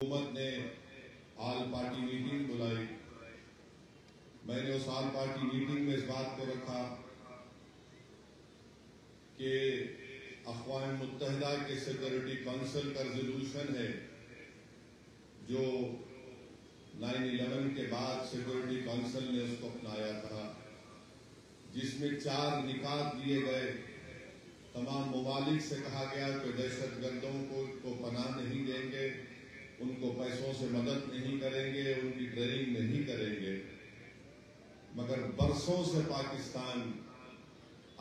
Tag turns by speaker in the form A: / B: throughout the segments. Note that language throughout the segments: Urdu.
A: حکومت نے آل پارٹی میٹنگ بلائی. میں نے اس آل پارٹی میٹنگ میں اس بات کو رکھا کہ اقوام متحدہ کے سیکورٹی کونسل کا ریزولوشن ہے جو 9/11 کے بعد سیکورٹی کونسل نے اس کو اپنایا تھا، جس میں 4 نکات دیے گئے. تمام ممالک سے کہا گیا کہ دہشت گردوں کو پناہ نہیں دیں گے، ان کو پیسوں سے مدد نہیں کریں گے، ان کی ٹریننگ نہیں کریں گے. مگر برسوں سے پاکستان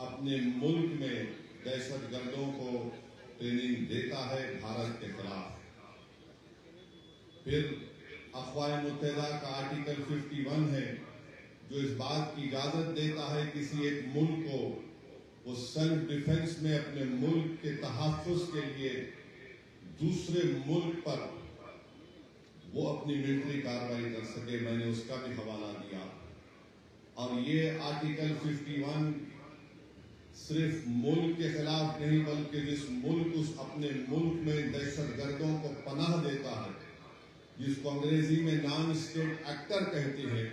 A: اپنے ملک میں دہشت گردوں کو ٹریننگ دیتا ہے بھارت کے خلاف. پھر اقوام متحدہ کا آرٹیکل 51 ہے جو اس بات کی اجازت دیتا ہے کسی ایک ملک کو وہ سیلف ڈیفنس میں اپنے ملک کے تحفظ کے لیے دوسرے ملک پر وہ اپنی ملٹری کارروائی کر سکے. میں نے اس کا بھی حوالہ دیا. اور یہ آرٹیکل 51 صرف ملک کے خلاف نہیں بلکہ جس ملک اس اپنے ملک میں دہشت گردوں کو پناہ دیتا ہے، جس کو انگریزی میں نان اسٹیٹ ایکٹر کہتے ہیں،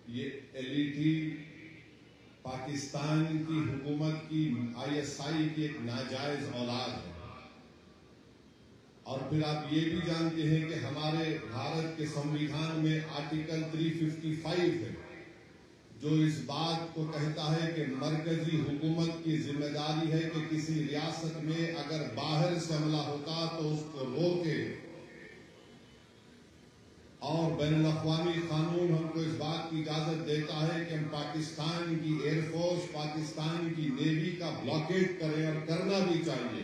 A: یہ LET پاکستان کی حکومت کی ISI کی ایک ناجائز اولاد ہے. اور پھر آپ یہ بھی جانتے ہیں کہ ہمارے بھارت کے سنویدھان میں آرٹیکل 355 ہے جو اس بات کو کہتا ہے کہ مرکزی حکومت کی ذمہ داری ہے کہ کسی ریاست میں اگر باہر سے حملہ ہوتا تو اس کو روکے. اور بین الاقوامی قانون ہم کو اس بات کی اجازت دیتا ہے کہ ہم پاکستان کی ایئر فورس، پاکستان کی نیوی کا بلاکیٹ کریں، اور کرنا بھی چاہیے.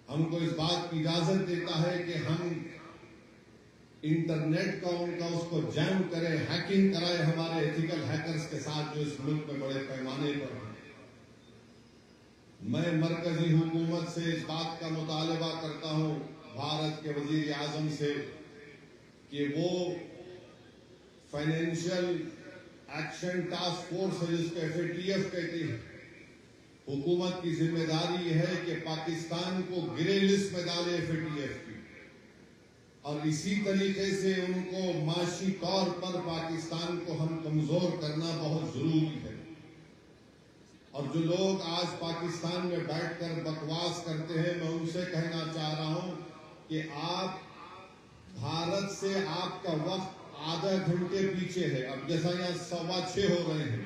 A: ہم کو اس بات کی اجازت دیتا ہے کہ ہم انٹرنیٹ کا اس کو جیم کریں، ہیکنگ کرائے ہمارے ایتھیکل ہیکرز کے ساتھ جو اس ملک میں بڑے پیمانے پر ہیں. میں مرکزی حکومت سے اس بات کا مطالبہ کرتا ہوں، بھارت کے وزیر اعظم سے، کہ وہ فائنینشیل ایکشن ٹاسک فورس ہے جس کو FATF کہتے ہیں، حکومت کی ذمہ داری یہ ہے کہ پاکستان کو گرے لسٹ میں ڈالے FATF کی، اور اسی طریقے سے ان کو معاشی طور پر پاکستان کو ہم کمزور کرنا بہت ضروری ہے. اور جو لوگ آج پاکستان میں بیٹھ کر بکواس کرتے ہیں، میں ان سے کہنا چاہ رہا ہوں کہ آپ بھارت سے آپ کا وقت آدھا گھنٹے پیچھے ہے. اب جیسا یہاں 6:15 ہو رہے ہیں،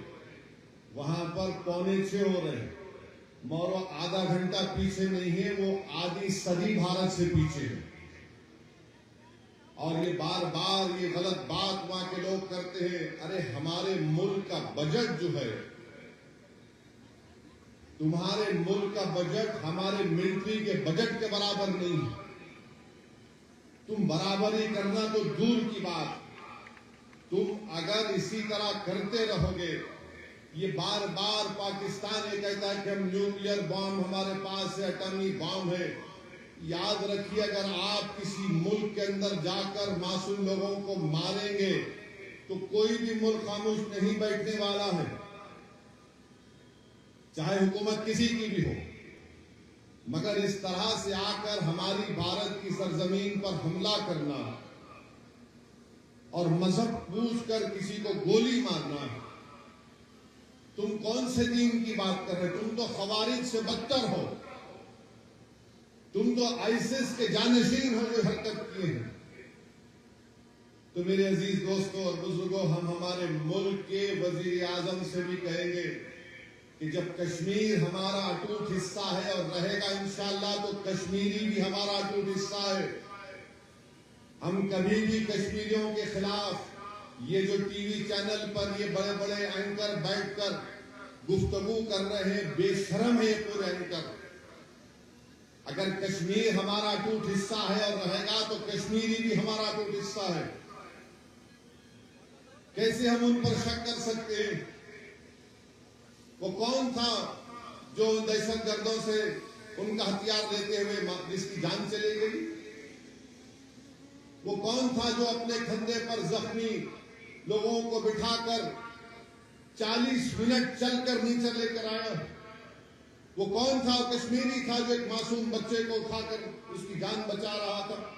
A: وہاں پر 5:45 ہو رہے ہیں. مورو آدھا گھنٹہ پیچھے نہیں ہے، وہ آدھی صدی بھارت سے پیچھے ہے. اور یہ بار بار یہ غلط بات وہاں کے لوگ کرتے ہیں، ارے ہمارے ملک کا بجٹ جو ہے، تمہارے ملک کا بجٹ ہمارے ملٹری کے بجٹ کے برابر نہیں ہے. تم برابری کرنا تو دور کی بات، تم اگر اسی طرح کرتے رہو گے، یہ بار بار پاکستان یہ کہتا ہے کہ ہم نیوکلیئر بام ہمارے پاس ہے، ایٹمی بام ہے. یاد رکھیے، اگر آپ کسی ملک کے اندر جا کر معصوم لوگوں کو ماریں گے تو کوئی بھی ملک خاموش نہیں بیٹھنے والا ہے، چاہے حکومت کسی کی بھی ہو. مگر اس طرح سے آ کر ہماری بھارت کی سرزمین پر حملہ کرنا اور مذہب پوچھ کر کسی کو گولی مارنا، تم کون سے دین کی بات کر رہے؟ تم تو خوارج سے بدتر ہو، تم تو ISIS کے جانشین ہو جو حرکت کیے ہیں. تو میرے عزیز دوستوں اور بزرگوں، ہم ہمارے ملک کے وزیر اعظم سے بھی کہیں گے کہ جب کشمیر ہمارا اٹوٹ حصہ ہے اور رہے گا انشاءاللہ، تو کشمیری بھی ہمارا اٹوٹ حصہ ہے. ہم کبھی بھی کشمیریوں کے خلاف یہ جو ٹی وی چینل پر یہ بڑے بڑے اینکر بیٹھ کر گفتگو کر رہے ہیں، بے شرم ہے پورے اینکر. اگر کشمیر ہمارا اٹوٹ حصہ ہے اور رہے گا تو کشمیری بھی ہمارا اٹوٹ حصہ ہے. کیسے ہم ان پر شک کر سکتے ہیں؟ وہ کون تھا جو دہشت گردوں سے ان کا ہتھیار لیتے ہوئے جس کی جان چلی گئی؟ وہ کون تھا جو اپنے کندھے پر زخمی لوگوں کو بٹھا کر 40 منٹ چل کر نیچے لے کر آیا؟ وہ کون تھا؟ کشمیری تھا جو ایک معصوم بچے کو اٹھا کر اس کی جان بچا رہا تھا.